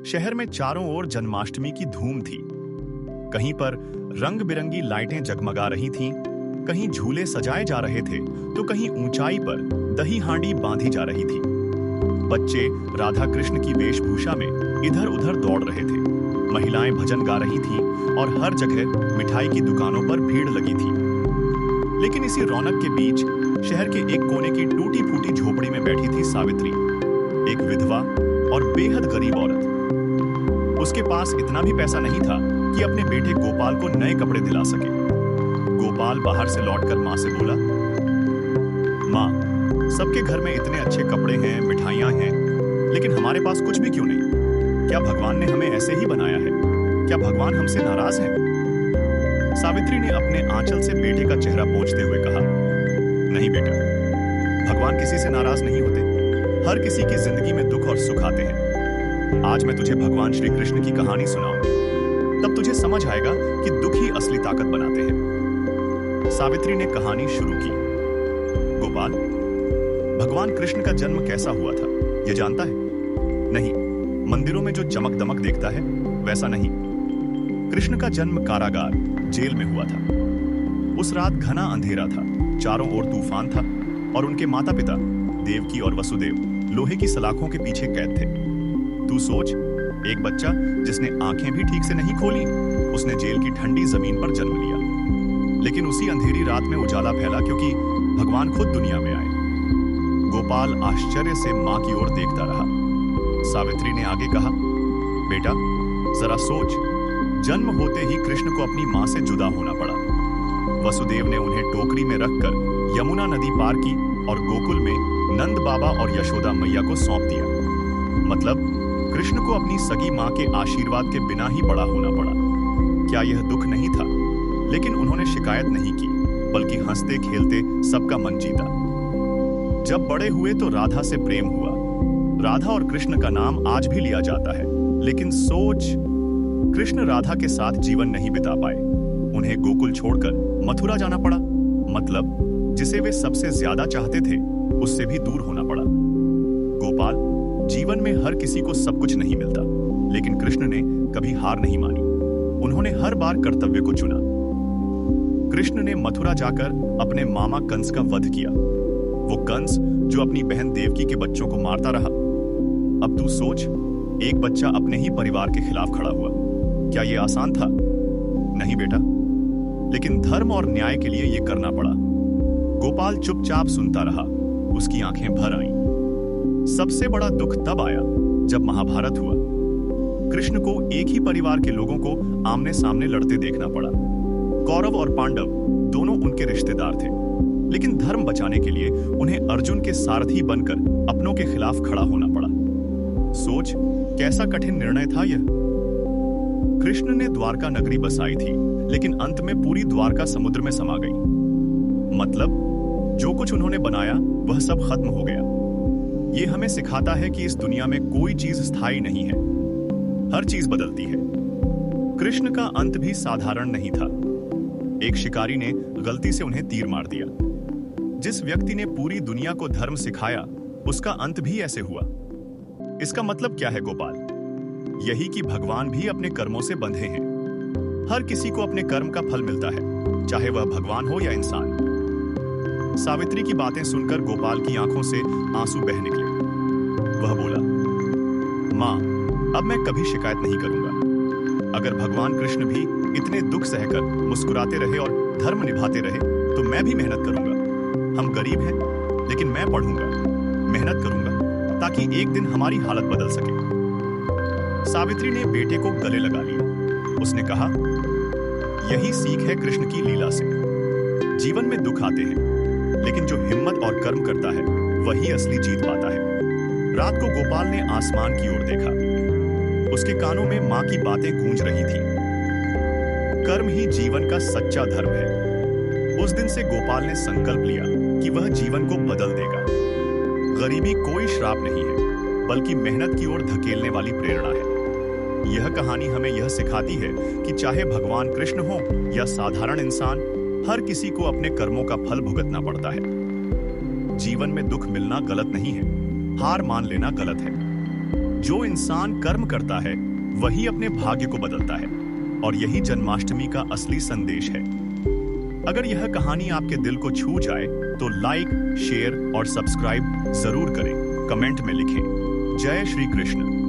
शहर में चारों ओर जन्माष्टमी की धूम थी। कहीं पर रंग बिरंगी लाइटें जगमगा रही थीं, कहीं झूले सजाए जा रहे थे तो कहीं ऊंचाई पर दही हांडी बांधी जा रही थी। बच्चे राधा कृष्ण की वेशभूषा में इधर उधर दौड़ रहे थे। महिलाएं भजन गा रही थीं और हर जगह मिठाई की दुकानों पर भीड़ लगी थी। लेकिन इसी रौनक के बीच शहर के एक कोने की टूटी फूटी झोपड़ी में बैठी थी सावित्री, एक विधवा और बेहद गरीब औरत। उसके पास इतना भी पैसा नहीं था कि अपने बेटे गोपाल को नए कपड़े दिला सके। गोपाल बाहर से लौटकर मां से बोला, मां, सबके घर में इतने अच्छे कपड़े हैं, मिठाइयां हैं, लेकिन हमारे पास कुछ भी क्यों नहीं? क्या भगवान ने हमें ऐसे ही बनाया है? क्या भगवान हमसे नाराज हैं? सावित्री ने अपने आंचल से बेटे का चेहरा पोंछते हुए कहा, नहीं बेटा, भगवान किसी से नाराज नहीं होते। हर किसी की जिंदगी में दुख और सुख आते हैं। आज मैं तुझे भगवान श्री कृष्ण की कहानी सुनाऊंगी, तब तुझे समझ आएगा कि दुख ही असली ताकत बनाते हैं। सावित्री ने कहानी शुरू की। गोपाल, भगवान कृष्ण का जन्म कैसा हुआ था, यह जानता है? नहीं, मंदिरों में जो चमक दमक देखता है वैसा नहीं। कृष्ण का जन्म कारागार, जेल में हुआ था। उस रात घना अंधेरा था, चारों ओर तूफान था और उनके माता पिता देवकी और वसुदेव लोहे की सलाखों के पीछे कैद थे। तू सोच, एक बच्चा जिसने आंखें भी ठीक से नहीं खोली, उसने जेल की ठंडी जमीन पर जन्म लिया। लेकिन उसी अंधेरी रात में उजाला फैला क्योंकि भगवान खुद दुनिया में आए। गोपाल आश्चर्य से मां की ओर देखता रहा। सावित्री ने आगे कहा, बेटा जरा सोच, जन्म होते ही कृष्ण को अपनी मां से जुदा होना पड़ा। वसुदेव ने उन्हें टोकरी में रखकर यमुना नदी पार की और गोकुल में नंद बाबा और यशोदा मैया को सौंप दिया। मतलब कृष्ण को अपनी सगी मां के आशीर्वाद के बिना ही बड़ा होना पड़ा। क्या यह दुख नहीं था? लेकिन उन्होंने शिकायत नहीं की, बल्कि हंसते खेलते सबका मन जीता। जब बड़े हुए तो राधा से प्रेम हुआ। राधा और कृष्ण का नाम आज भी लिया जाता है, लेकिन सोच, कृष्ण राधा के साथ जीवन नहीं बिता पाए। उन्हें गोकुल छोड़कर मथुरा जाना पड़ा। मतलब जिसे वे सबसे ज्यादा चाहते थे उससे भी दूर होना पड़ा। गोपाल, जीवन में हर किसी को सब कुछ नहीं मिलता, लेकिन कृष्ण ने कभी हार नहीं मानी। उन्होंने हर बार कर्तव्य को चुना। कृष्ण ने मथुरा जाकर अपने मामा कंस का वध किया, वो कंस जो अपनी बहन देवकी के बच्चों को मारता रहा। अब तू सोच, एक बच्चा अपने ही परिवार के खिलाफ खड़ा हुआ। क्या यह आसान था? नहीं बेटा, लेकिन धर्म और न्याय के लिए यह करना पड़ा। गोपाल चुपचाप सुनता रहा, उसकी आंखें भर आईं। सबसे बड़ा दुख तब आया जब महाभारत हुआ। कृष्ण को एक ही परिवार के लोगों को आमने सामने लड़ते देखना पड़ा। कौरव और पांडव दोनों उनके रिश्तेदार थे, लेकिन धर्म बचाने के लिए उन्हें अर्जुन के सारथी बनकर अपनों के खिलाफ खड़ा होना पड़ा। सोच, कैसा कठिन निर्णय था यह। कृष्ण ने द्वारका नगरी बसाई थी, लेकिन अंत में पूरी द्वारका समुद्र में समा गई। मतलब जो कुछ उन्होंने बनाया वह सब खत्म हो गया। यह हमें सिखाता है कि इस दुनिया में कोई चीज स्थायी नहीं है, हर चीज बदलती है। कृष्ण का अंत भी साधारण नहीं था। एक शिकारी ने गलती से उन्हें तीर मार दिया। जिस व्यक्ति ने पूरी दुनिया को धर्म सिखाया, उसका अंत भी ऐसे हुआ। इसका मतलब क्या है गोपाल? यही कि भगवान भी अपने कर्मों से बंधे हैं। हर किसी को अपने कर्म का फल मिलता है, चाहे वह भगवान हो या इंसान। सावित्री की बातें सुनकर गोपाल की आंखों से आंसू बह निकले। वह बोला, मां, अब मैं कभी शिकायत नहीं करूंगा। अगर भगवान कृष्ण भी इतने दुख सहकर मुस्कुराते रहे और धर्म निभाते रहे तो मैं भी मेहनत करूंगा। हम गरीब हैं, लेकिन मैं पढ़ूंगा, मेहनत करूंगा, ताकि एक दिन हमारी हालत बदल सके। सावित्री ने बेटे को गले लगा लिया। उसने कहा, यही सीख है कृष्ण की लीला से। जीवन में दुख आते हैं, लेकिन जो हिम्मत और कर्म करता है वही असली जीत पाता है। रात को गोपाल ने आसमान की ओर देखा। उसके कानों में मां की बातें गूंज रही थी। कर्म ही जीवन का सच्चा धर्म है। उस दिन से गोपाल ने संकल्प लिया कि वह जीवन को बदल देगा। गरीबी कोई श्राप नहीं है, बल्कि मेहनत की ओर धकेलने वाली प्रेरणा है। यह कहानी हमें यह सिखाती है कि चाहे भगवान कृष्ण हो या साधारण इंसान, हर किसी को अपने कर्मों का फल भुगतना पड़ता है। जीवन में दुख मिलना गलत नहीं है, हार मान लेना गलत है। जो इंसान कर्म करता है वही अपने भाग्य को बदलता है, और यही जन्माष्टमी का असली संदेश है। अगर यह कहानी आपके दिल को छू जाए तो लाइक, शेयर और सब्सक्राइब जरूर करें। कमेंट में लिखें, जय श्री कृष्ण।